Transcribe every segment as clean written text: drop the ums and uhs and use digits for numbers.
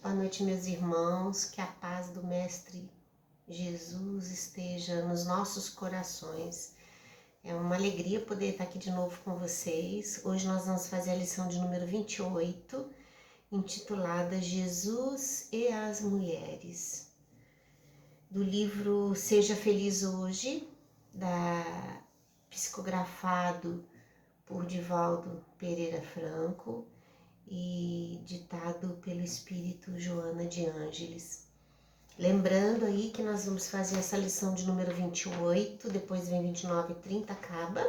Boa noite, meus irmãos, que a paz do Mestre Jesus esteja nos nossos corações. É uma alegria poder estar aqui de novo com vocês. Hoje nós vamos fazer a lição de número 28, intitulada Jesus e as Mulheres, do livro Seja Feliz Hoje, psicografado por Divaldo Pereira Franco e ditado pelo Espírito Joana de Ângeles. Lembrando aí que nós vamos fazer essa lição de número 28, depois vem 29 e 30, acaba.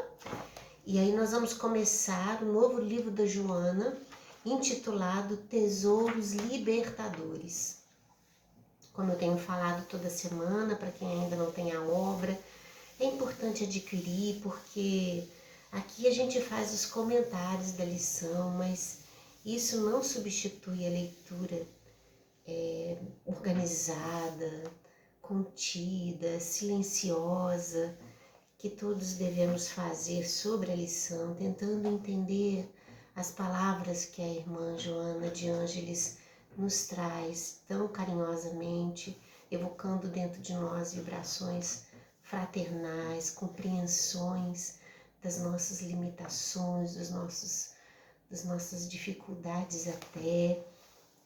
E aí nós vamos começar o novo livro da Joana, intitulado Tesouros Libertadores. Como eu tenho falado toda semana, para quem ainda não tem a obra, é importante adquirir, porque aqui a gente faz os comentários da lição, mas isso não substitui a leitura organizada, contida, silenciosa, que todos devemos fazer sobre a lição, tentando entender as palavras que a irmã Joana de Ângeles nos traz tão carinhosamente, evocando dentro de nós vibrações fraternais, compreensões das nossas limitações, das nossas dificuldades até,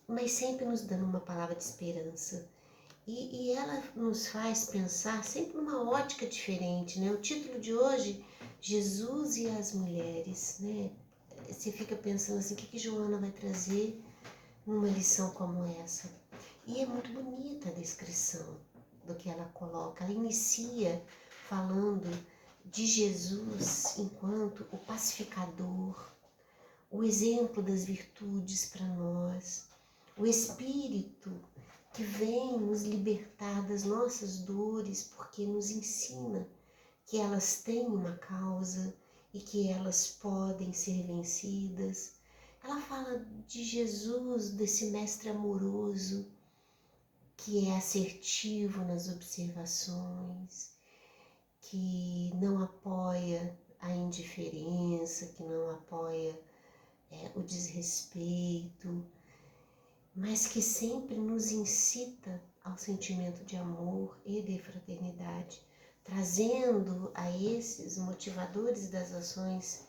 mas sempre nos dando uma palavra de esperança. E ela nos faz pensar sempre numa ótica diferente, né? O título de hoje, Jesus e as Mulheres, né? Você fica pensando assim, o que Joana vai trazer numa lição como essa? E é muito bonita a descrição do que ela coloca. Ela inicia falando de Jesus enquanto o pacificador, o exemplo das virtudes para nós, o Espírito que vem nos libertar das nossas dores, porque nos ensina que elas têm uma causa e que elas podem ser vencidas. Ela fala de Jesus, desse mestre amoroso, que é assertivo nas observações, que não apoia a indiferença, que não apoia o desrespeito, mas que sempre nos incita ao sentimento de amor e de fraternidade, trazendo a esses motivadores das ações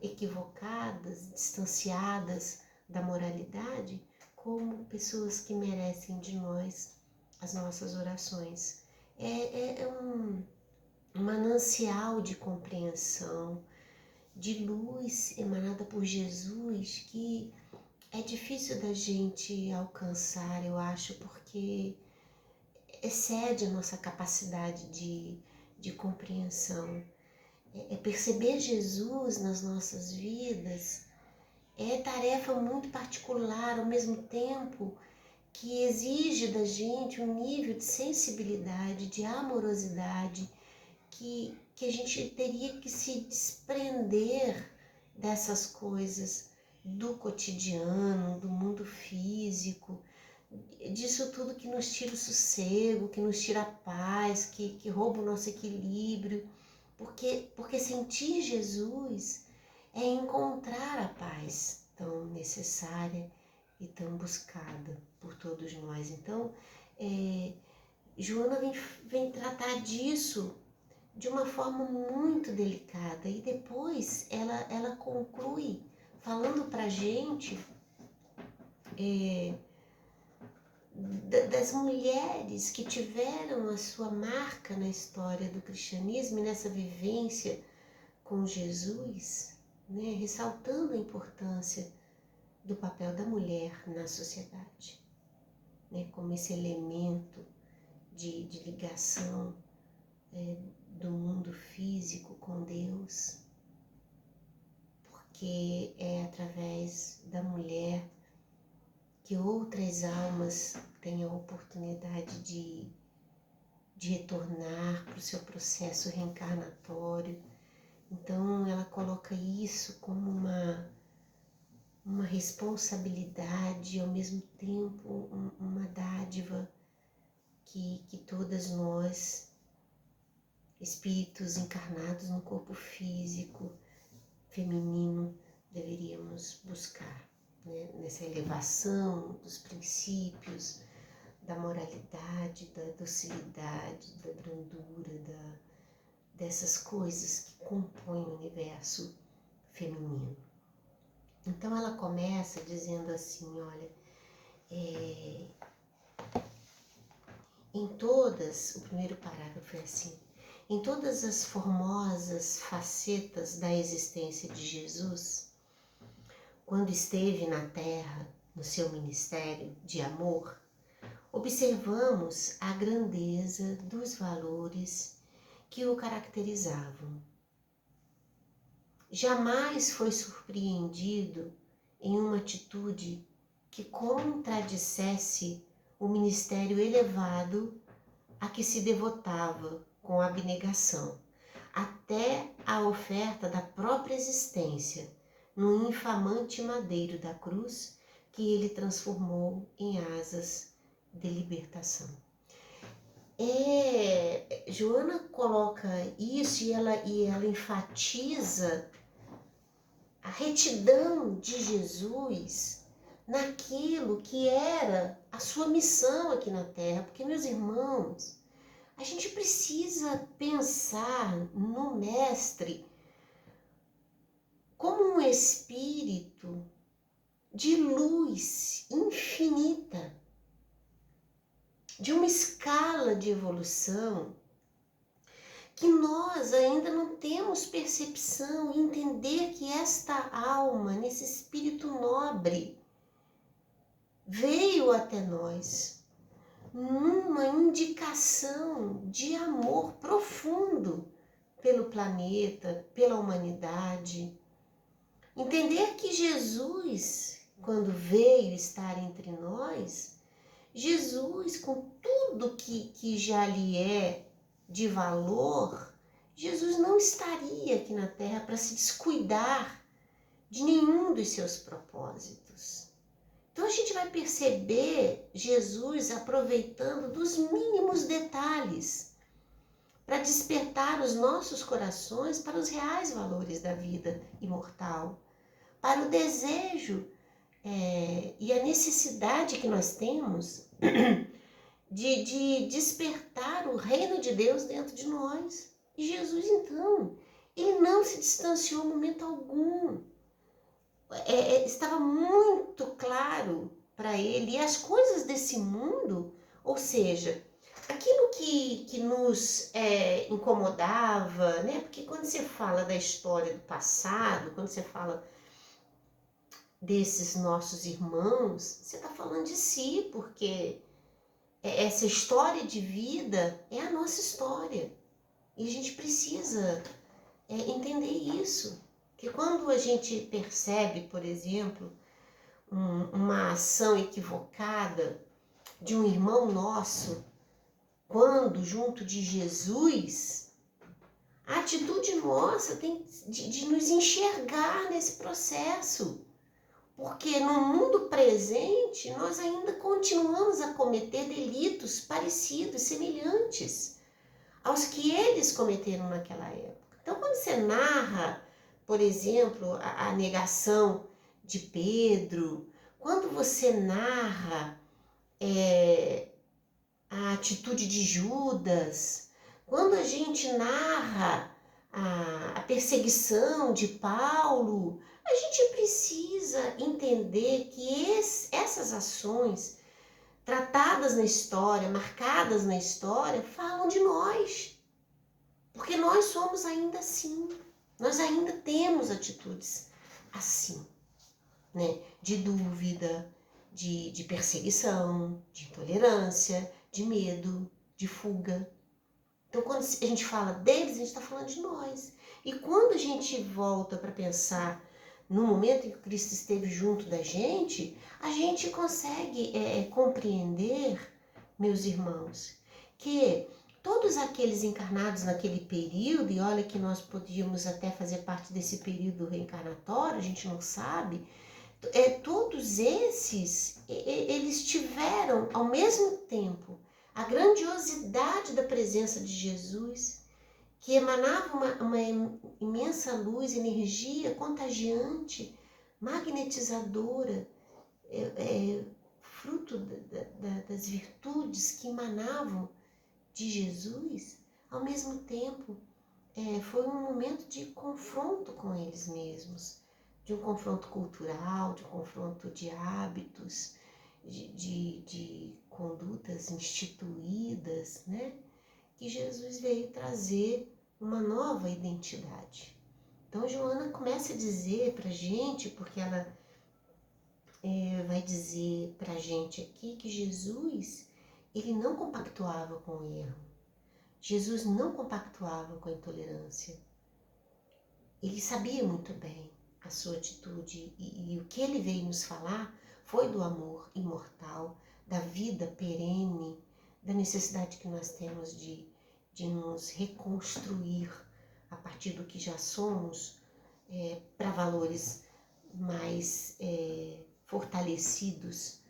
equivocadas, distanciadas da moralidade, como pessoas que merecem de nós as nossas orações. É um manancial de compreensão, de luz emanada por Jesus, que é difícil da gente alcançar, eu acho, porque excede a nossa capacidade de compreensão. Perceber Jesus nas nossas vidas é tarefa muito particular, ao mesmo tempo que exige da gente um nível de sensibilidade, de amorosidade, que a gente teria que se desprender dessas coisas do cotidiano, do mundo físico, disso tudo que nos tira o sossego, que nos tira a paz, que rouba o nosso equilíbrio, porque sentir Jesus é encontrar a paz tão necessária e tão buscada por todos nós. Então, Joana vem tratar disso de uma forma muito delicada, e depois ela conclui falando pra gente das mulheres que tiveram a sua marca na história do cristianismo e nessa vivência com Jesus, né, ressaltando a importância do papel da mulher na sociedade, né, como esse elemento de ligação do mundo físico com Deus, porque é através da mulher que outras almas têm a oportunidade de retornar para o seu processo reencarnatório. Então ela coloca isso como uma responsabilidade e ao mesmo tempo uma dádiva que todas nós, espíritos encarnados no corpo físico feminino, deveríamos buscar, né, nessa elevação dos princípios, da moralidade, da docilidade, da brandura, dessas coisas que compõem o universo feminino. Então ela começa dizendo assim, olha, em todas, o primeiro parágrafo é assim, em todas as formosas facetas da existência de Jesus, quando esteve na Terra, no seu ministério de amor, observamos a grandeza dos valores que o caracterizavam. Jamais foi surpreendido em uma atitude que contradissesse o ministério elevado a que se devotava com abnegação, até a oferta da própria existência no infamante madeiro da cruz que ele transformou em asas de libertação. Joana coloca isso e ela enfatiza a retidão de Jesus naquilo que era a sua missão aqui na Terra. Porque, meus irmãos, a gente precisa pensar no Mestre como um espírito de luz infinita, de uma escala de evolução que nós ainda não temos percepção e entender que esta alma, nesse espírito nobre, veio até nós numa indicação de amor profundo pelo planeta, pela humanidade. Entender que Jesus, quando veio estar entre nós, Jesus, com tudo que já lhe é de valor, Jesus não estaria aqui na Terra para se descuidar de nenhum dos seus propósitos. Então a gente vai perceber Jesus aproveitando dos mínimos detalhes para despertar os nossos corações para os reais valores da vida imortal, para o desejo e a necessidade que nós temos de despertar o reino de Deus dentro de nós. E Jesus, então, ele não se distanciou em momento algum. Estava muito claro para ele. E as coisas desse mundo, ou seja, aquilo que nos incomodava, né? Porque quando você fala da história do passado, quando você fala desses nossos irmãos, você está falando de si, porque essa história de vida é a nossa história. E a gente precisa entender isso. Que quando a gente percebe, por exemplo, uma ação equivocada de um irmão nosso, quando junto de Jesus, a atitude nossa tem de nos enxergar nesse processo. Porque no mundo presente, nós ainda continuamos a cometer delitos parecidos, semelhantes aos que eles cometeram naquela época. Então, quando você narra, por exemplo, a negação de Pedro, quando você narra a atitude de Judas, quando a gente narra a perseguição de Paulo, a gente precisa entender que essas ações tratadas na história, marcadas na história, falam de nós. Porque nós somos ainda assim. Nós ainda temos atitudes assim, né? De dúvida, de perseguição, de intolerância, de medo, de fuga. Então, quando a gente fala deles, a gente está falando de nós. E quando a gente volta para pensar no momento em que Cristo esteve junto da gente, a gente consegue compreender, meus irmãos, que todos aqueles encarnados naquele período, e olha que nós podíamos até fazer parte desse período reencarnatório, a gente não sabe, todos esses, eles tiveram ao mesmo tempo a grandiosidade da presença de Jesus, que emanava uma imensa luz, energia contagiante, magnetizadora, fruto das virtudes que emanavam de Jesus, ao mesmo tempo foi um momento de confronto com eles mesmos, de um confronto cultural, de um confronto de hábitos, de condutas instituídas, né? Que Jesus veio trazer uma nova identidade. Então, Joana começa a dizer para a gente, porque ela vai dizer para a gente aqui que Jesus, ele não compactuava com o erro. Jesus não compactuava com a intolerância. Ele sabia muito bem a sua atitude e o que ele veio nos falar foi do amor imortal, da vida perene, da necessidade que nós temos de nos reconstruir a partir do que já somos para valores mais fortalecidos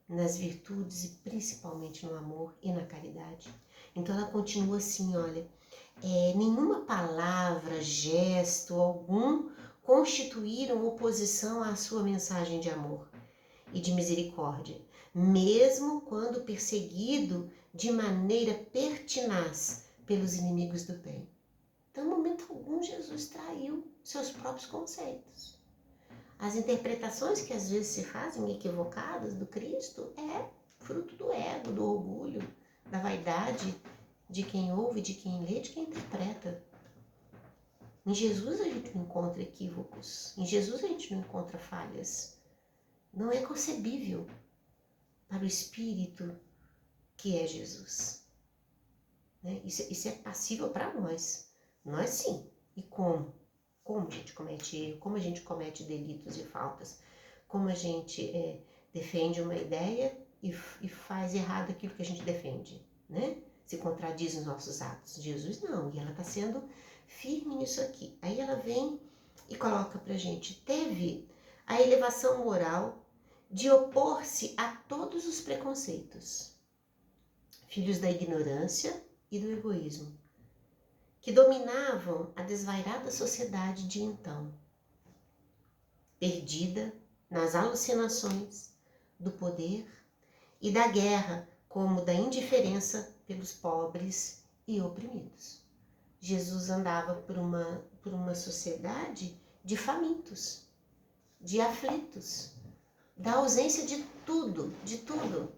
nas virtudes e principalmente no amor e na caridade. Então ela continua assim, olha, nenhuma palavra, gesto algum constituíram oposição à sua mensagem de amor e de misericórdia, mesmo quando perseguido de maneira pertinaz pelos inimigos do bem. Então, em momento algum, Jesus traiu seus próprios conceitos. As interpretações que às vezes se fazem equivocadas do Cristo é fruto do ego, do orgulho, da vaidade de quem ouve, de quem lê, de quem interpreta. Em Jesus a gente não encontra equívocos, em Jesus a gente não encontra falhas. Não é concebível para o Espírito que é Jesus. Né? Isso é passível para nós. Nós sim. E como? Como a gente comete erro, como a gente comete delitos e faltas, como a gente defende uma ideia e faz errado aquilo que a gente defende, né? Se contradiz nos nossos atos. Jesus não, e ela está sendo firme nisso aqui. Aí ela vem e coloca pra gente, teve a elevação moral de opor-se a todos os preconceitos, filhos da ignorância e do egoísmo, que dominavam a desvairada sociedade de então, perdida nas alucinações do poder e da guerra, como da indiferença pelos pobres e oprimidos. Jesus andava por uma sociedade de famintos, de aflitos, da ausência de tudo, de tudo.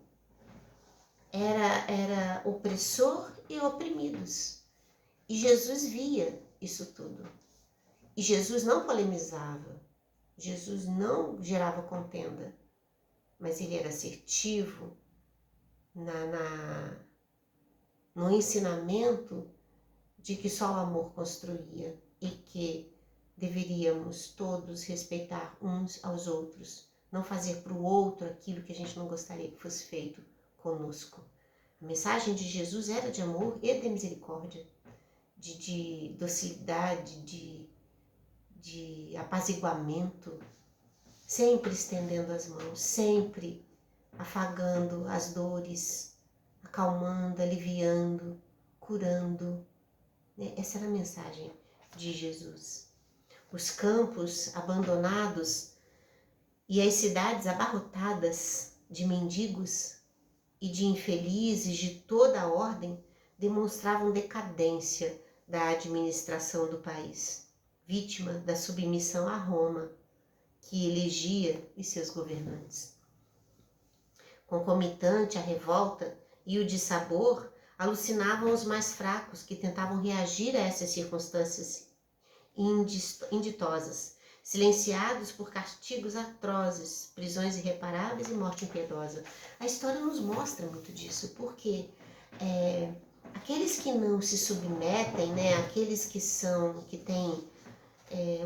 Era opressor e oprimidos. E Jesus via isso tudo. E Jesus não polemizava, Jesus não gerava contenda, mas ele era assertivo no ensinamento de que só o amor construía e que deveríamos todos respeitar uns aos outros, não fazer para o outro aquilo que a gente não gostaria que fosse feito conosco. A mensagem de Jesus era de amor e de misericórdia, de docilidade, de apaziguamento, sempre estendendo as mãos, sempre afagando as dores, acalmando, aliviando, curando. Essa era a mensagem de Jesus. Os campos abandonados e as cidades abarrotadas de mendigos e de infelizes de toda a ordem demonstravam decadência da administração do país, vítima da submissão a Roma, que elegia os seus governantes. Concomitante à revolta e o dissabor, alucinavam os mais fracos que tentavam reagir a essas circunstâncias inditosas, silenciados por castigos atrozes, prisões irreparáveis e morte impiedosa. A história nos mostra muito disso, porque aqueles que não se submetem, né, aqueles que têm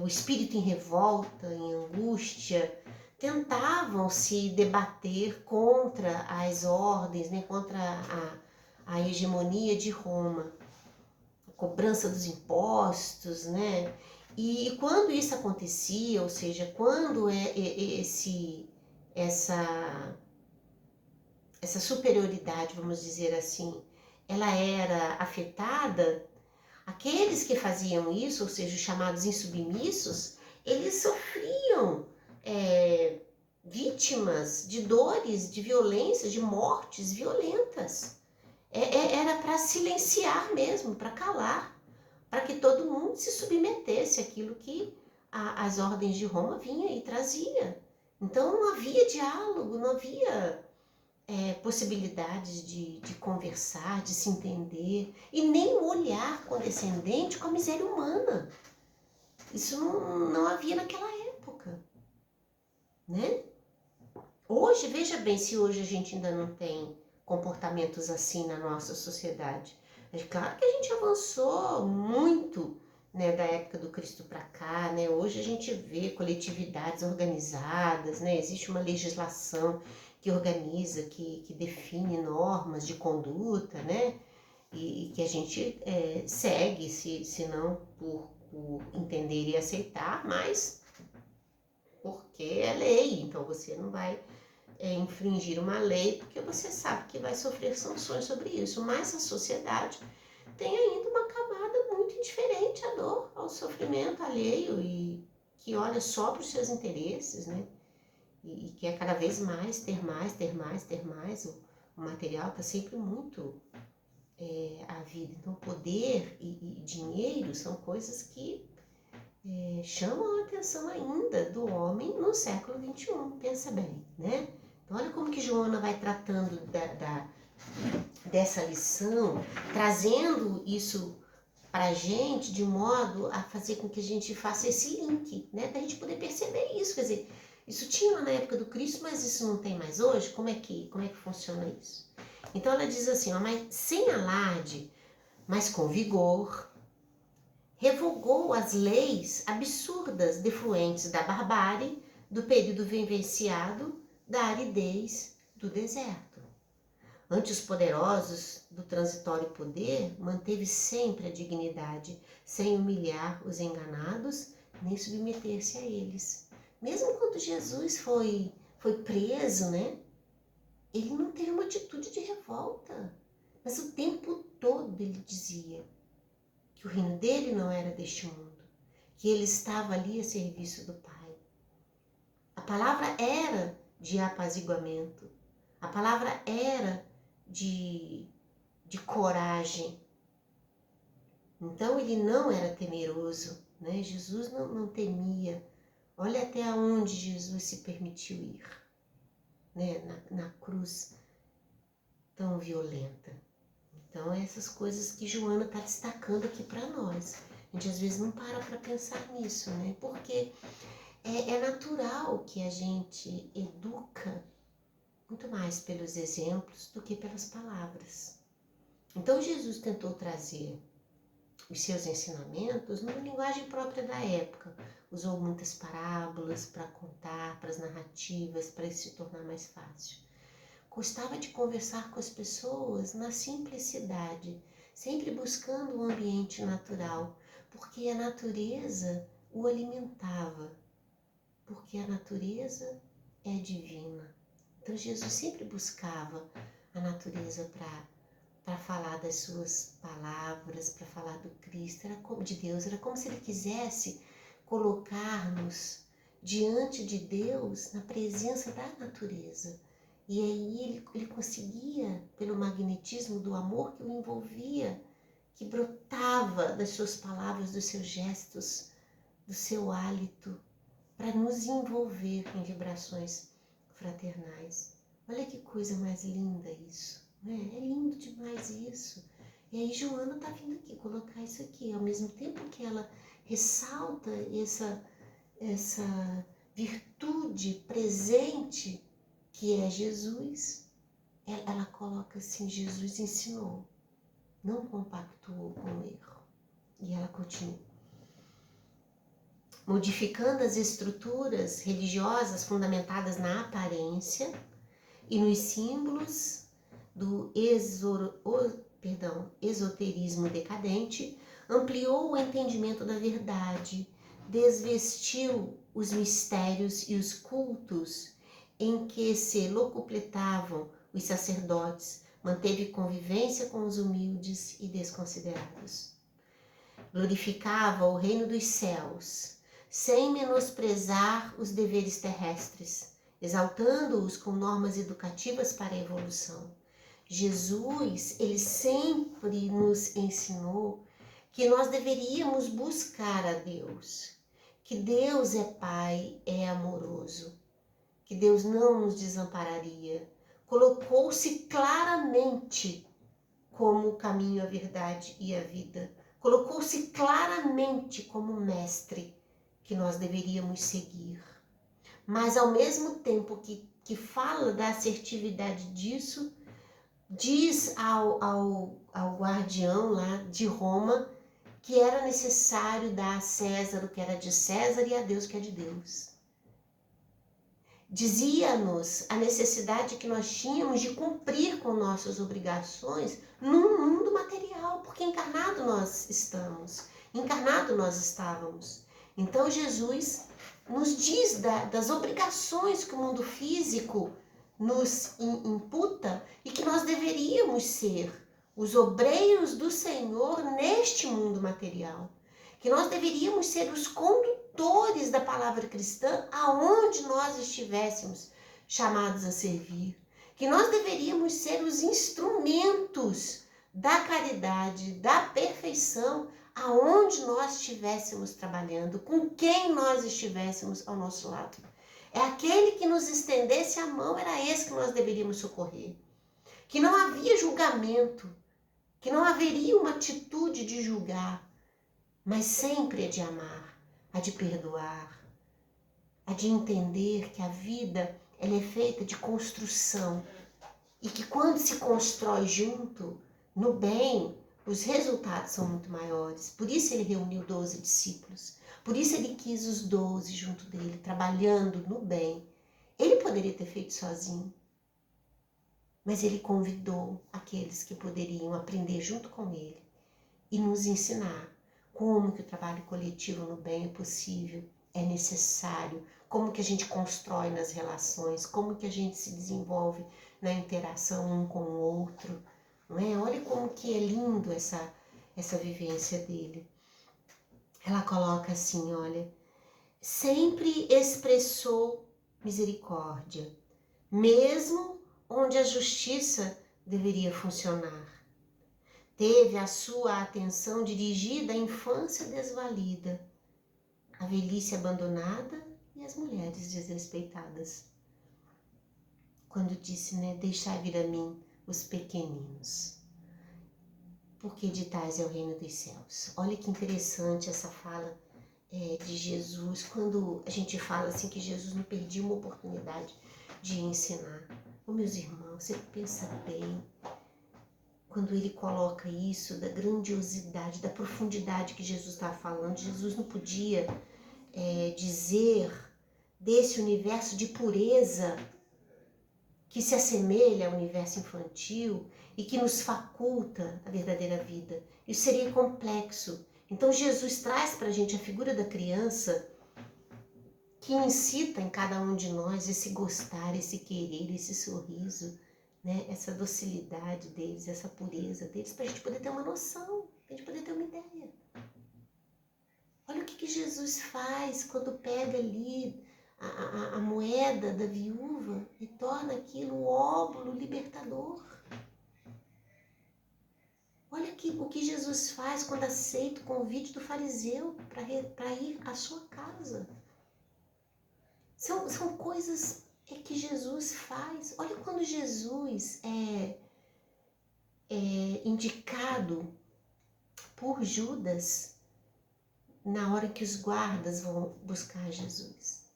o espírito em revolta, em angústia, tentavam se debater contra as ordens, né, contra a hegemonia de Roma, a cobrança dos impostos, né? E quando isso acontecia, ou seja, quando essa superioridade, vamos dizer assim, ela era afetada, aqueles que faziam isso, ou seja, os chamados insubmissos, eles sofriam vítimas de dores, de violência, de mortes violentas. Era para silenciar mesmo, para calar, para que todo mundo se submetesse àquilo que as ordens de Roma vinha e trazia. Então não havia diálogo, não havia possibilidades de conversar, de se entender, e nem um olhar condescendente com a miséria humana. Isso não havia naquela época, né? Hoje, veja bem, se hoje a gente ainda não tem comportamentos assim na nossa sociedade. É claro que a gente avançou muito, né, da época do Cristo para cá, né? Hoje a gente vê coletividades organizadas, né? Existe uma legislação que organiza, que define normas de conduta, né? E que a gente segue, se não por entender e aceitar, mas porque é lei, então você não vai infringir uma lei porque você sabe que vai sofrer sanções sobre isso. Mas a sociedade tem ainda uma camada muito indiferente à dor, ao sofrimento alheio e que olha só para os seus interesses, né? E quer cada vez mais, ter mais, ter mais, ter mais. O material está sempre muito à vida. Então, poder e dinheiro são coisas que chamam a atenção ainda do homem no século XXI. Pensa bem, né? Então, olha como que Joana vai tratando dessa lição, trazendo isso para a gente de modo a fazer com que a gente faça esse link, né? Da gente poder perceber isso, quer dizer, isso tinha lá na época do Cristo, mas isso não tem mais hoje? Como é que funciona isso? Então ela diz assim, ó, mas sem alarde, mas com vigor, revogou as leis absurdas defluentes da barbárie, do período vivenciado, da aridez do deserto. Ante os poderosos do transitório poder, manteve sempre a dignidade, sem humilhar os enganados, nem submeter-se a eles. Mesmo quando Jesus foi preso, né? Ele não teve uma atitude de revolta, mas o tempo todo ele dizia que o reino dele não era deste mundo, que ele estava ali a serviço do Pai. A palavra era de apaziguamento, a palavra era de coragem. Então ele não era temeroso, né? Jesus não temia. Olha até onde Jesus se permitiu ir, né? Na cruz tão violenta. Então essas coisas que Joana está destacando aqui para nós. A gente às vezes não para pensar nisso, né? Porque é natural que a gente educa muito mais pelos exemplos do que pelas palavras. Então Jesus tentou trazer os seus ensinamentos numa linguagem própria da época. Usou muitas parábolas para contar, para as narrativas, para isso se tornar mais fácil. Gostava de conversar com as pessoas na simplicidade, sempre buscando um ambiente natural, porque a natureza o alimentava, porque a natureza é divina. Então Jesus sempre buscava a natureza para falar das suas palavras, para falar do Cristo, era como de Deus, era como se ele quisesse colocar-nos diante de Deus na presença da natureza. E aí ele conseguia, pelo magnetismo do amor que o envolvia, que brotava das suas palavras, dos seus gestos, do seu hálito, para nos envolver em vibrações fraternais. Olha que coisa mais linda isso. É lindo demais isso. E aí Joana está vindo aqui colocar isso aqui. Ao mesmo tempo que ela ressalta essa virtude presente que é Jesus, ela coloca assim, Jesus ensinou, não compactuou com o erro. E ela continua. Modificando as estruturas religiosas fundamentadas na aparência e nos símbolos do esoterismo decadente, ampliou o entendimento da verdade, desvestiu os mistérios e os cultos em que se locupletavam os sacerdotes, manteve convivência com os humildes e desconsiderados. Glorificava o reino dos céus, sem menosprezar os deveres terrestres, exaltando-os com normas educativas para a evolução. Jesus, ele sempre nos ensinou que nós deveríamos buscar a Deus, que Deus é Pai, é amoroso, que Deus não nos desampararia. Colocou-se claramente como o caminho, a verdade e a vida. Colocou-se claramente como mestre que nós deveríamos seguir. Mas ao mesmo tempo que fala da assertividade disso, diz ao guardião lá de Roma que era necessário dar a César o que era de César e a Deus o que é de Deus. Dizia-nos a necessidade que nós tínhamos de cumprir com nossas obrigações num mundo material, porque encarnado nós estamos, encarnado nós estávamos. Então Jesus nos diz das obrigações que o mundo físico nos imputa e que nós deveríamos ser os obreiros do Senhor neste mundo material, que nós deveríamos ser os condutores da palavra cristã aonde nós estivéssemos chamados a servir, que nós deveríamos ser os instrumentos da caridade, da perfeição, aonde nós estivéssemos trabalhando, com quem nós estivéssemos ao nosso lado. É aquele que nos estendesse a mão, era esse que nós deveríamos socorrer. Que não havia julgamento, que não haveria uma atitude de julgar, mas sempre a de amar, a de perdoar, a de entender que a vida ela é feita de construção e que quando se constrói junto, no bem, os resultados são muito maiores. Por isso ele reuniu 12 discípulos, por isso ele quis os 12 junto dele, trabalhando no bem. Ele poderia ter feito sozinho, mas ele convidou aqueles que poderiam aprender junto com ele e nos ensinar como que o trabalho coletivo no bem é possível, é necessário, como que a gente constrói nas relações, como que a gente se desenvolve na interação um com o outro, não é? Olha como que é lindo essa vivência dele. Ela coloca assim, olha, sempre expressou misericórdia, mesmo onde a justiça deveria funcionar. Teve a sua atenção dirigida à infância desvalida, à velhice abandonada e às mulheres desrespeitadas. Quando disse, né, deixai vir a mim os pequeninos, porque de tais é o reino dos céus. Olha que interessante essa fala de Jesus, quando a gente fala assim que Jesus não perdia uma oportunidade de ensinar. Oh, meus irmãos, você pensa bem, quando ele coloca isso, da grandiosidade, da profundidade que Jesus está falando. Jesus não podia dizer desse universo de pureza que se assemelha ao universo infantil e que nos faculta a verdadeira vida. Isso seria complexo. Então Jesus traz para a gente a figura da criança que incita em cada um de nós esse gostar, esse querer, esse sorriso, né? Essa docilidade deles, essa pureza deles, para a gente poder ter uma noção, para a gente poder ter uma ideia. Olha o que Jesus faz quando pega ali a moeda da viúva e torna aquilo o óbolo libertador. Olha o que Jesus faz quando aceita o convite do fariseu para ir à sua casa. São coisas que Jesus faz. Olha quando Jesus é indicado por Judas na hora que os guardas vão buscar Jesus.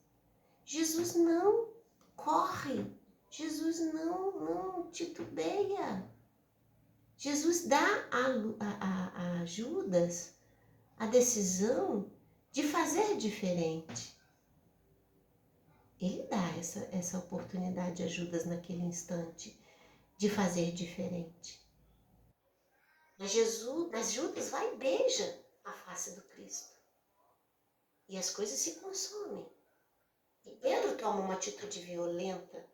Jesus não corre, Jesus não titubeia. Jesus dá a Judas a decisão de fazer diferente. Ele dá essa oportunidade a Judas naquele instante de fazer diferente. Mas Judas vai e beija a face do Cristo. E as coisas se consomem. E Pedro toma uma atitude violenta,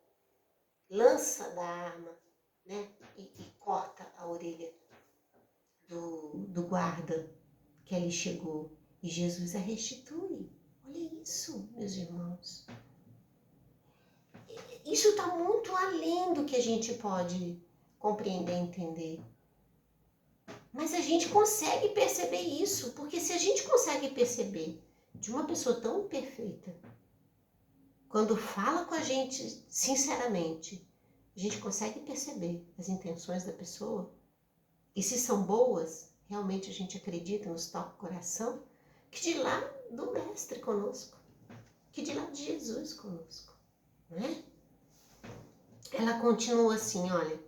lança da arma, né? E corta a orelha do guarda que ali chegou. E Jesus a restitui. Olha isso, meus irmãos. Isso está muito além do que a gente pode compreender e entender. Mas a gente consegue perceber isso, porque se a gente consegue perceber de uma pessoa tão perfeita, quando fala com a gente sinceramente, a gente consegue perceber as intenções da pessoa, e se são boas, realmente a gente acredita, nos toca o coração, que de lá do Mestre conosco, que de lá de Jesus conosco, né? Ela continua assim, olha,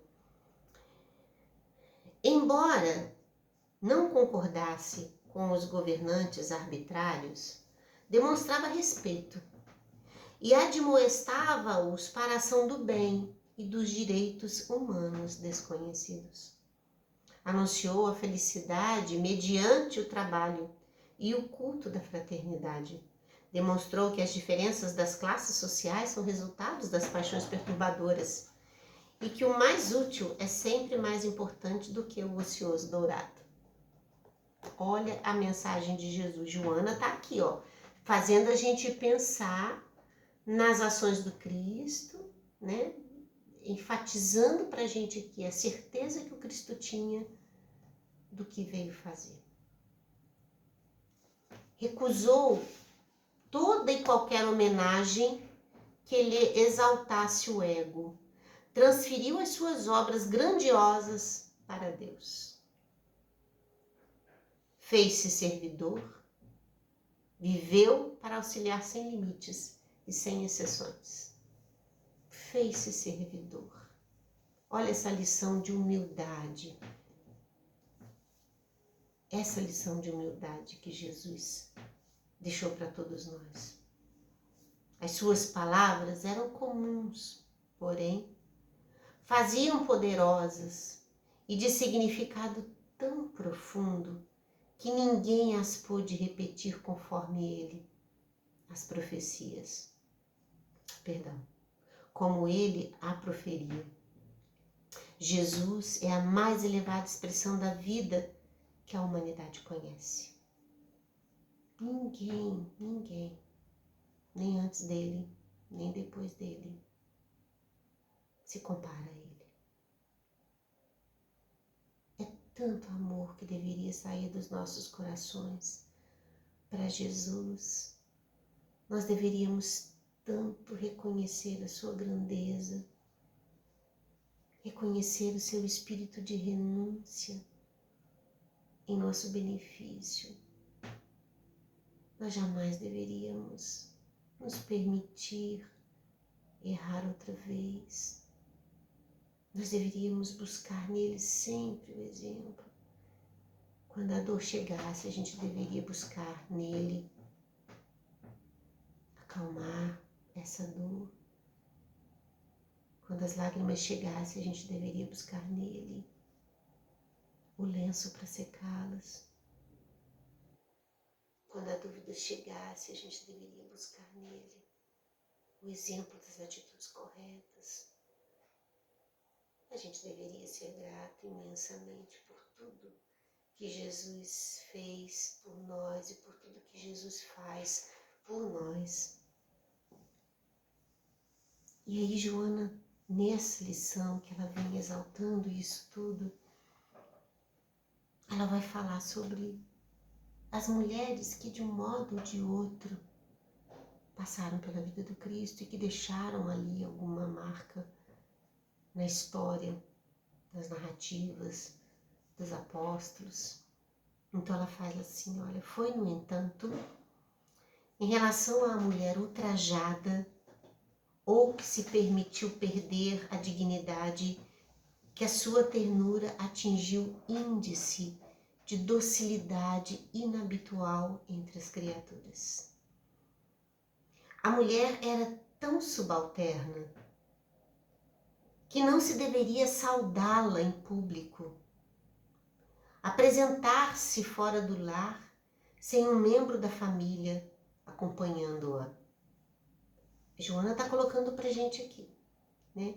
embora não concordasse com os governantes arbitrários, demonstrava respeito e admoestava-os para a ação do bem e dos direitos humanos desconhecidos. Anunciou a felicidade mediante o trabalho e o culto da fraternidade. Demonstrou que as diferenças das classes sociais são resultados das paixões perturbadoras e que o mais útil é sempre mais importante do que o ocioso dourado. Olha a mensagem de Jesus. Joana está aqui, ó, fazendo a gente pensar nas ações do Cristo, né? Enfatizando para a gente aqui a certeza que o Cristo tinha do que veio fazer. Recusou toda e qualquer homenagem que lhe exaltasse o ego. Transferiu as suas obras grandiosas para Deus. Fez-se servidor, viveu para auxiliar sem limites e sem exceções. Fez-se servidor. Olha essa lição de humildade. Essa lição de humildade que Jesus deixou para todos nós. As suas palavras eram comuns, porém, faziam poderosas e de significado tão profundo que ninguém as pôde repetir conforme ele, as profecias. Como ele a proferia. Jesus é a mais elevada expressão da vida que a humanidade conhece. Ninguém, nem antes dele, nem depois dele, se compara a ele. É tanto amor que deveria sair dos nossos corações para Jesus. Nós deveríamos tanto reconhecer a sua grandeza, reconhecer o seu espírito de renúncia em nosso benefício. Nós jamais deveríamos nos permitir errar outra vez. Nós deveríamos buscar nele sempre o exemplo. Quando a dor chegasse, a gente deveria buscar nele acalmar essa dor. Quando as lágrimas chegassem, a gente deveria buscar nele o lenço para secá-las. Quando a dúvida chegasse, a gente deveria buscar nele o exemplo das atitudes corretas. A gente deveria ser grato imensamente por tudo que Jesus fez por nós e por tudo que Jesus faz por nós. E aí, Joana, nessa lição que ela vem exaltando isso tudo, ela vai falar sobre as mulheres que de um modo ou de outro passaram pela vida do Cristo e que deixaram ali alguma marca na história das narrativas dos apóstolos. Então ela fala assim, olha, foi no entanto, em relação à mulher ultrajada ou que se permitiu perder a dignidade, que a sua ternura atingiu índice de docilidade inabitual entre as criaturas. A mulher era tão subalterna que não se deveria saudá-la em público, apresentar-se fora do lar sem um membro da família acompanhando-a. Joana está colocando para a gente aqui, né?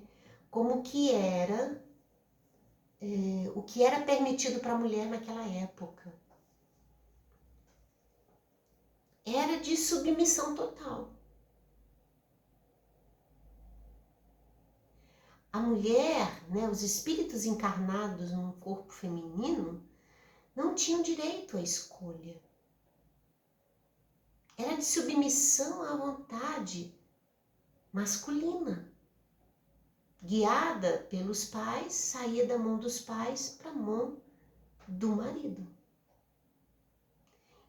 Como que era, o que era permitido para a mulher naquela época. Era de submissão total. a mulher, né, os espíritos encarnados num corpo feminino, não tinham direito à escolha. Era de submissão à vontade masculina. Guiada pelos pais, saía da mão dos pais para a mão do marido.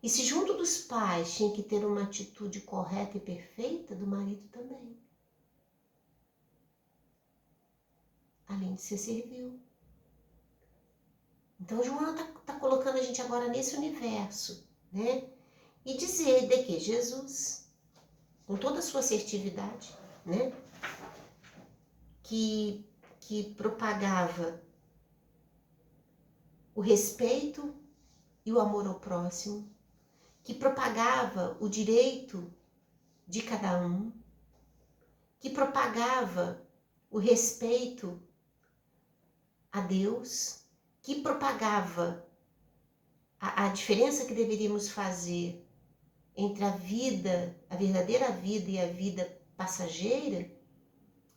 E se junto dos pais tinha que ter uma atitude correta e perfeita, do marido também. Além de ser servil. Então, Joana está colocando a gente agora nesse universo, né? E dizer de que Jesus, com toda a sua assertividade, né? Que propagava o respeito e o amor ao próximo, que propagava o direito de cada um, que propagava o respeito a Deus, que propagava a diferença que deveríamos fazer entre a vida, a verdadeira vida e a vida passageira.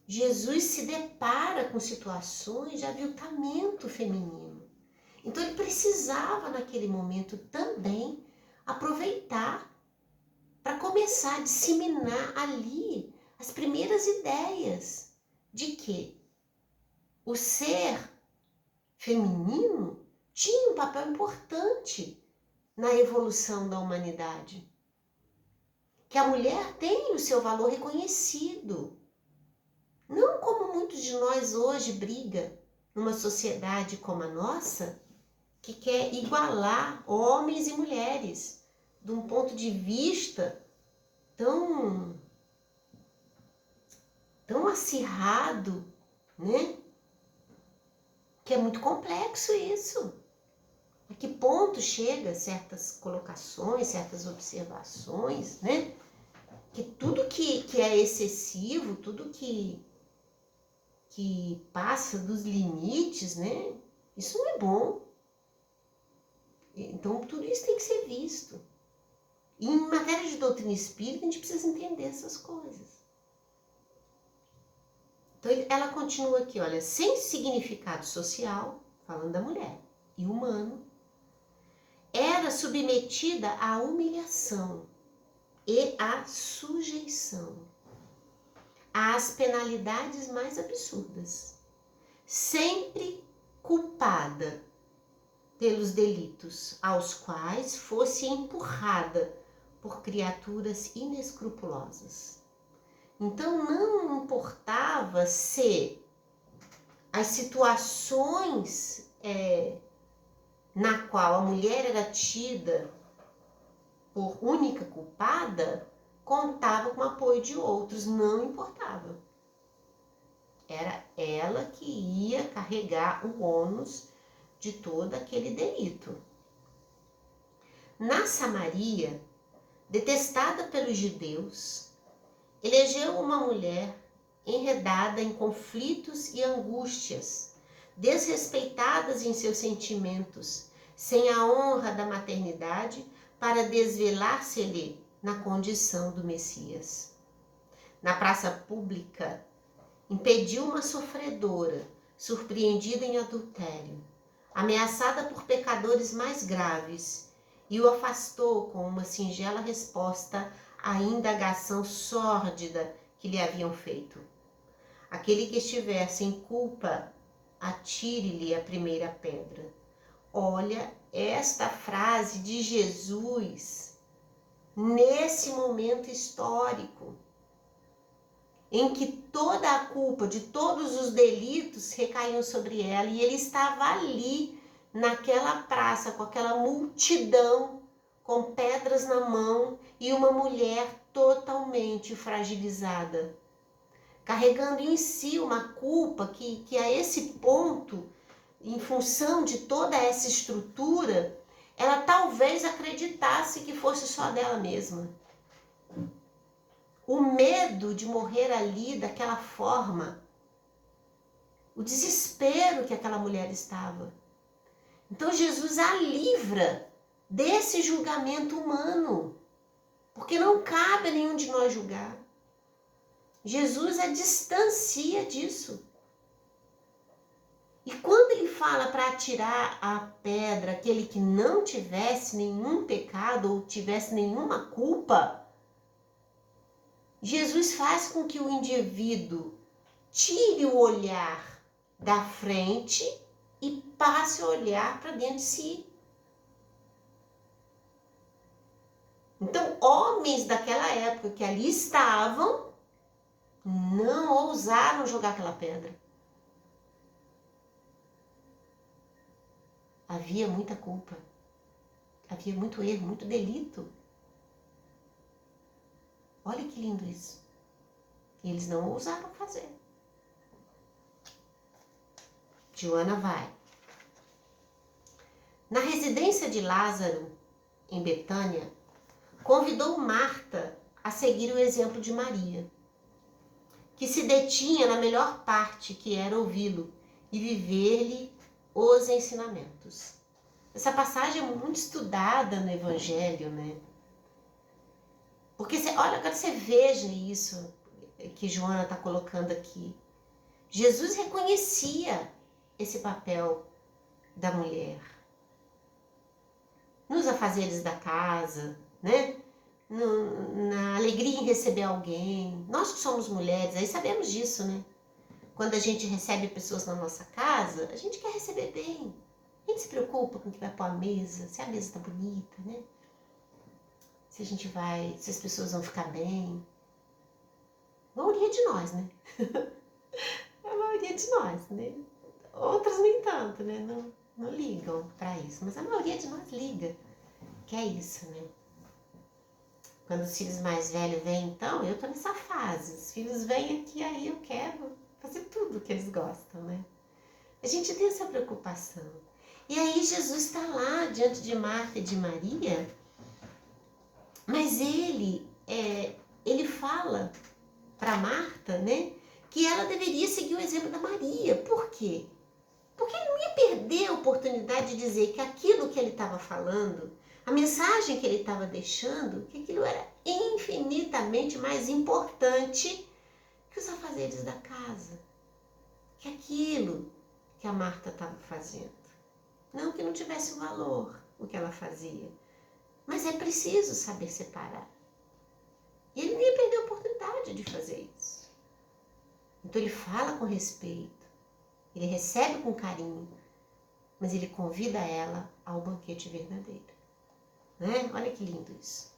Jesus se depara com situações de aviltamento feminino. Então ele precisava naquele momento também aproveitar para começar a disseminar ali as primeiras ideias de que o ser feminino tinha um papel importante na evolução da humanidade. Que a mulher tem o seu valor reconhecido. Não como muitos de nós hoje briga numa sociedade como a nossa, que quer igualar homens e mulheres de um ponto de vista tão acirrado, né? Que é muito complexo isso. A que ponto chega certas colocações, certas observações, né? Que tudo que é excessivo, tudo que passa dos limites, né? Isso não é bom. Então, tudo isso tem que ser visto. E em matéria de doutrina espírita, a gente precisa entender essas coisas. Então, ela continua aqui, olha, sem significado social, falando da mulher, e humano, era submetida à humilhação e à sujeição, às penalidades mais absurdas, sempre culpada pelos delitos aos quais fosse empurrada por criaturas inescrupulosas. Então não importava se as situações na qual a mulher era tida por única culpada, contava com o apoio de outros, não importava. Era ela que ia carregar o ônus de todo aquele delito. Na Samaria, detestada pelos judeus, elegeu uma mulher enredada em conflitos e angústias, desrespeitadas em seus sentimentos, sem a honra da maternidade, para desvelar-se-lhe na condição do Messias. Na praça pública, impediu uma sofredora, surpreendida em adultério, ameaçada por pecadores mais graves, e o afastou com uma singela resposta à indagação sórdida que lhe haviam feito. Aquele que estiver sem culpa, atire-lhe a primeira pedra. Olha esta frase de Jesus nesse momento histórico, em que toda a culpa de todos os delitos recaíam sobre ela, e ele estava ali, naquela praça, com aquela multidão, com pedras na mão, e uma mulher totalmente fragilizada, carregando em si uma culpa que a esse ponto, em função de toda essa estrutura, ela talvez acreditasse que fosse só dela mesma. O medo de morrer ali daquela forma, o desespero que aquela mulher estava. Então Jesus a livra desse julgamento humano, porque não cabe a nenhum de nós julgar. Jesus a distancia disso. fala para atirar a pedra aquele que não tivesse nenhum pecado ou tivesse nenhuma culpa, Jesus faz com que o indivíduo tire o olhar da frente e passe a olhar para dentro de si. Então, homens daquela época que ali estavam, não ousaram jogar aquela pedra. Havia muita culpa, havia muito erro, muito delito. Olha que lindo isso. E eles não ousaram fazer. Joana vai. Na residência de Lázaro, em Betânia, convidou Marta a seguir o exemplo de Maria, que se detinha na melhor parte, que era ouvi-lo e viver-lhe os ensinamentos. Essa passagem é muito estudada no Evangelho, né? Porque, olha, agora você veja isso que Joana está colocando aqui. Jesus reconhecia esse papel da mulher nos afazeres da casa, né? Na alegria em receber alguém. Nós que somos mulheres, aí sabemos disso, né? Quando a gente recebe pessoas na nossa casa, a gente quer receber bem. A gente se preocupa com o que vai pôr a mesa, se a mesa está bonita, né? Se as pessoas vão ficar bem. A maioria de nós, né? A maioria de nós, né? Outras nem tanto, né? Não ligam para isso, mas a maioria de nós liga. Que é isso, né? Quando os filhos mais velhos vêm, então, eu tô nessa fase. Os filhos vêm aqui, aí eu quero fazer tudo que eles gostam, né? A gente tem essa preocupação. E aí Jesus está lá diante de Marta e de Maria, mas ele fala para Marta, né, que ela deveria seguir o exemplo da Maria. Por quê? Porque ele não ia perder a oportunidade de dizer que aquilo que ele estava falando, a mensagem que ele estava deixando, que aquilo era infinitamente mais importante que os afazeres da casa, que aquilo que a Marta estava fazendo. Não que não tivesse valor o que ela fazia, mas é preciso saber separar. E ele não ia perder a oportunidade de fazer isso. Então ele fala com respeito, ele recebe com carinho, mas ele convida ela ao banquete verdadeiro. Né? Olha que lindo isso.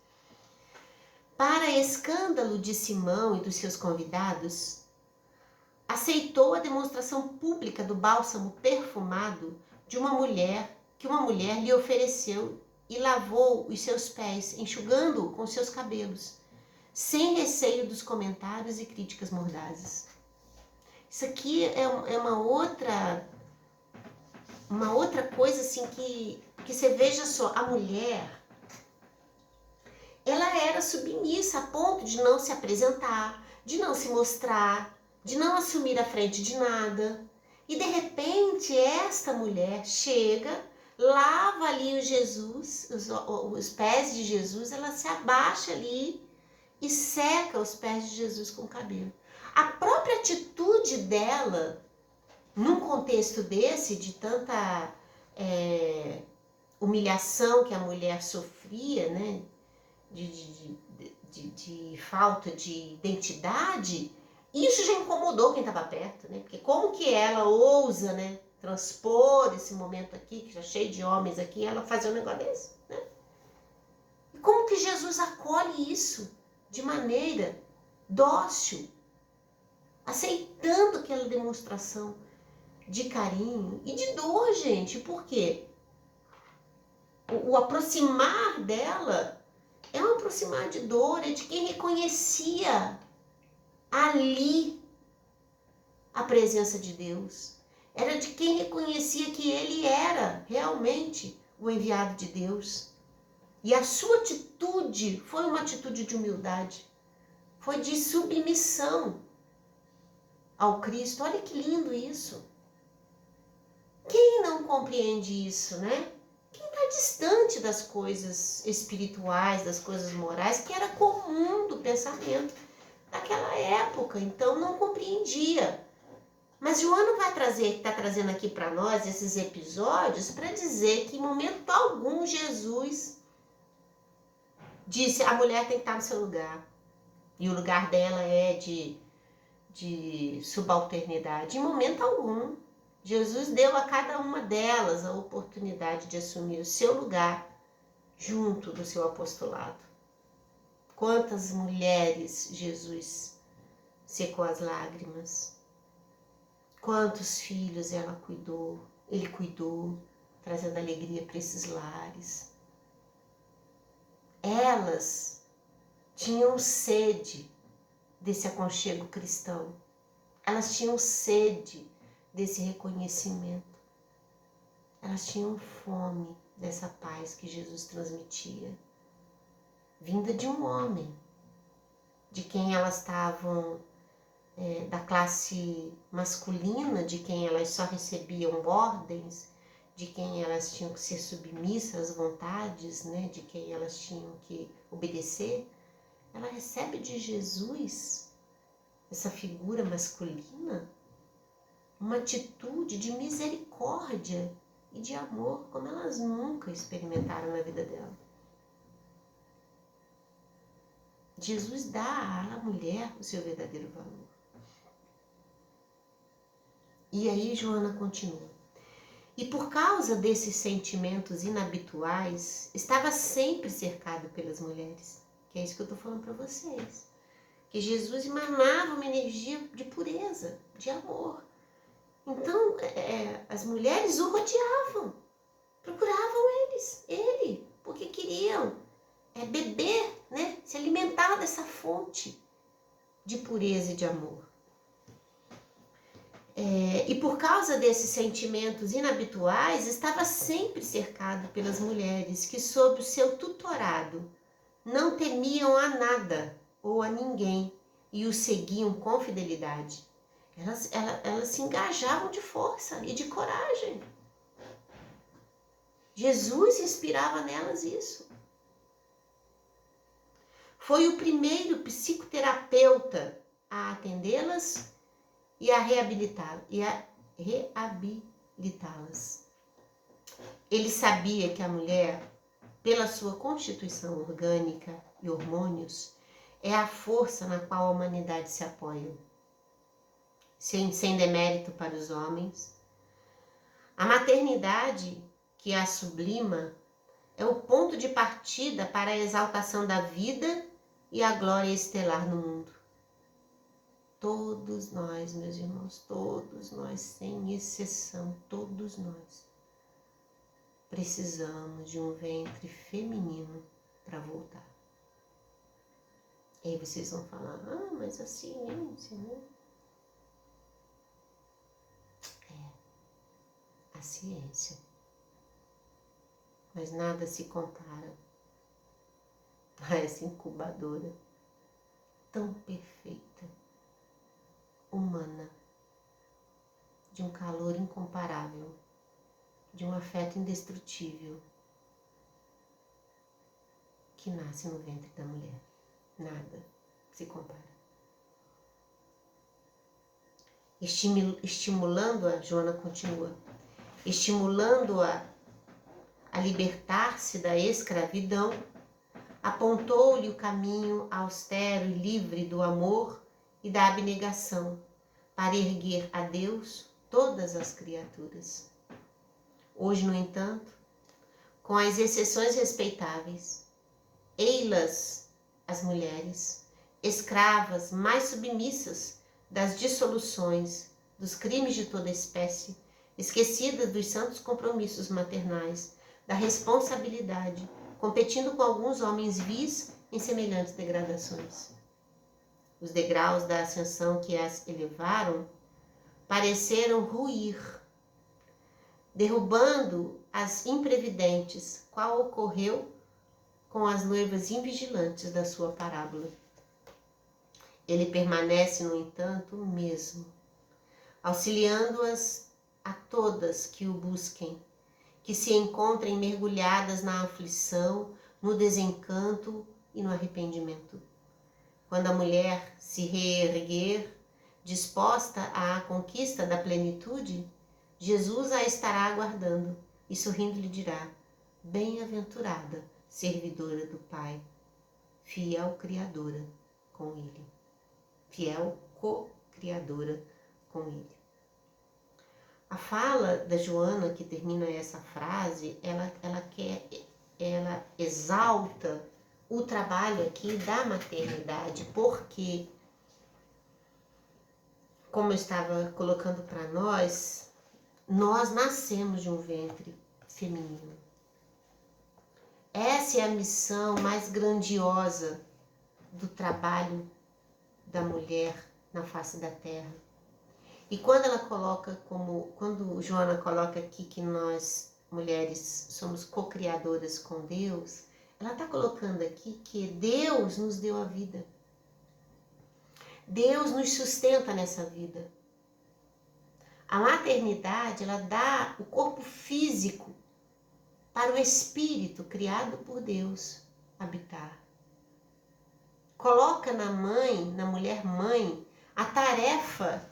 Para escândalo de Simão e dos seus convidados, aceitou a demonstração pública do bálsamo perfumado que uma mulher lhe ofereceu e lavou os seus pés, enxugando-o com seus cabelos, sem receio dos comentários e críticas mordazes. Isso aqui é uma outra coisa assim que você veja só, a mulher, ela era submissa a ponto de não se apresentar, de não se mostrar, de não assumir a frente de nada. E de repente esta mulher chega, lava ali o Jesus, os pés de Jesus, ela se abaixa ali e seca os pés de Jesus com o cabelo. A própria atitude dela, num contexto desse, de tanta humilhação que a mulher sofria, né? De falta de identidade, isso já incomodou quem estava perto, né? Porque como que ela ousa, né, transpor esse momento aqui, que está cheio de homens aqui, ela fazer um negócio desse, né? E como que Jesus acolhe isso de maneira dócil, aceitando aquela demonstração de carinho e de dor, gente. Por quê? O aproximar dela é um aproximar de dor, é de quem reconhecia ali a presença de Deus. Era de quem reconhecia que ele era realmente o enviado de Deus. E a sua atitude foi uma atitude de humildade, foi de submissão ao Cristo. Olha que lindo isso. Quem não compreende isso, né? Quem está distante das coisas espirituais, das coisas morais, que era comum do pensamento daquela época, então não compreendia Mas Joana está trazendo aqui para nós esses episódios para dizer que em momento algum Jesus disse: a mulher tem que estar no seu lugar. E o lugar dela é de subalternidade. Em momento algum, Jesus deu a cada uma delas a oportunidade de assumir o seu lugar junto do seu apostolado. Quantas mulheres Jesus secou as lágrimas? Quantos filhos ele cuidou, trazendo alegria para esses lares. Elas tinham sede desse aconchego cristão. Elas tinham sede desse reconhecimento. Elas tinham fome dessa paz que Jesus transmitia, vinda de um homem, de quem elas estavam, da classe masculina, de quem elas só recebiam ordens, de quem elas tinham que ser submissas às vontades, né, de quem elas tinham que obedecer. Ela recebe de Jesus, essa figura masculina, uma atitude de misericórdia e de amor como elas nunca experimentaram na vida dela. Jesus dá à mulher o seu verdadeiro valor. E aí Joana continua. E por causa desses sentimentos inabituais, estava sempre cercado pelas mulheres. Que é isso que eu estou falando para vocês. Que Jesus emanava uma energia de pureza, de amor. Então, as mulheres o rodeavam, procuravam ele, porque queriam beber, né, se alimentar dessa fonte de pureza e de amor. E por causa desses sentimentos inabituais, estava sempre cercado pelas mulheres que, sob o seu tutorado, não temiam a nada ou a ninguém e o seguiam com fidelidade. Elas se engajavam de força e de coragem. Jesus inspirava nelas isso. Foi o primeiro psicoterapeuta a atendê-las e a reabilitá-las. Ele sabia que a mulher, pela sua constituição orgânica e hormônios, é a força na qual a humanidade se apoia. Sem demérito para os homens. A maternidade que a sublima é o ponto de partida para a exaltação da vida e a glória estelar no mundo. Todos nós, meus irmãos, todos nós, sem exceção, todos nós, precisamos de um ventre feminino para voltar. E aí vocês vão falar, mas a ciência, né? A ciência. Mas nada se compara a essa incubadora tão perfeita, humana, de um calor incomparável, de um afeto indestrutível, que nasce no ventre da mulher. Nada se compara. Estimulando-a, Joana continua, estimulando-a a libertar-se da escravidão, apontou-lhe o caminho austero e livre do amor e da abnegação, para erguer a Deus todas as criaturas. Hoje, no entanto, com as exceções respeitáveis, ei-las, as mulheres, escravas mais submissas das dissoluções, dos crimes de toda espécie, esquecidas dos santos compromissos maternais, da responsabilidade, competindo com alguns homens vis em semelhantes degradações. Os degraus da ascensão que as elevaram pareceram ruir, derrubando as imprevidentes, qual ocorreu com as noivas invigilantes da sua parábola. Ele permanece, no entanto, o mesmo, auxiliando-as a todas que o busquem, que se encontrem mergulhadas na aflição, no desencanto e no arrependimento. Quando a mulher se reerguer, disposta à conquista da plenitude, Jesus a estará aguardando e sorrindo lhe dirá: bem-aventurada, servidora do Pai, fiel criadora com Ele, fiel co-criadora com Ele. A fala da Joana, que termina essa frase, ela exalta o trabalho aqui da maternidade, porque, como eu estava colocando para nós nascemos de um ventre feminino. Essa é a missão mais grandiosa do trabalho da mulher na face da terra. E quando quando Joana coloca aqui que nós, mulheres, somos co-criadoras com Deus, ela está colocando aqui que Deus nos deu a vida. Deus nos sustenta nessa vida. A maternidade, ela dá o corpo físico para o espírito criado por Deus habitar. Coloca na mulher mãe, a tarefa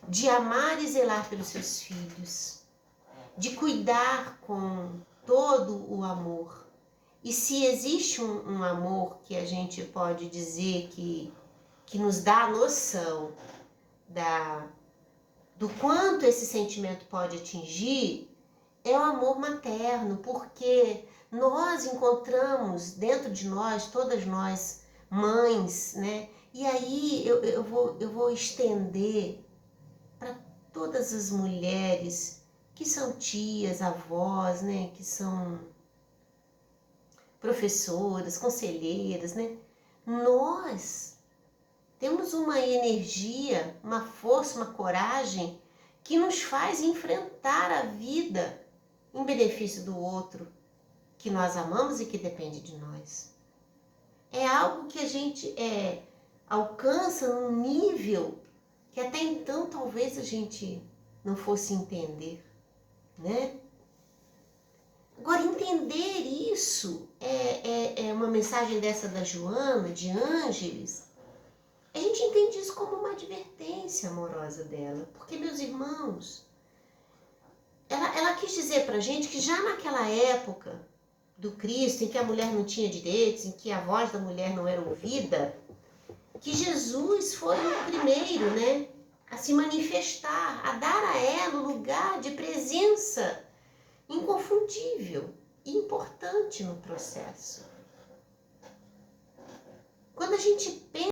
de amar e zelar pelos seus filhos, de cuidar com todo o amor. E se existe um amor que a gente pode dizer que nos dá a noção do quanto esse sentimento pode atingir, é o amor materno, porque nós encontramos dentro de nós, todas nós, mães, né? E aí eu vou estender para todas as mulheres que são tias, avós, né? Que são professoras, conselheiras, né? Nós temos uma energia, uma força, uma coragem que nos faz enfrentar a vida em benefício do outro, que nós amamos e que depende de nós. É algo que a gente alcança num nível que até então talvez a gente não fosse entender, né? Agora, entender isso é uma mensagem dessa da Joana, de Ângeles. A gente entende isso como uma advertência amorosa dela, porque, meus irmãos, ela quis dizer pra gente que já naquela época do Cristo, em que a mulher não tinha direitos, em que a voz da mulher não era ouvida, que Jesus foi o primeiro, né, a se manifestar, a dar a ela o lugar de presença inconfundível e importante no processo. Quando a gente pensa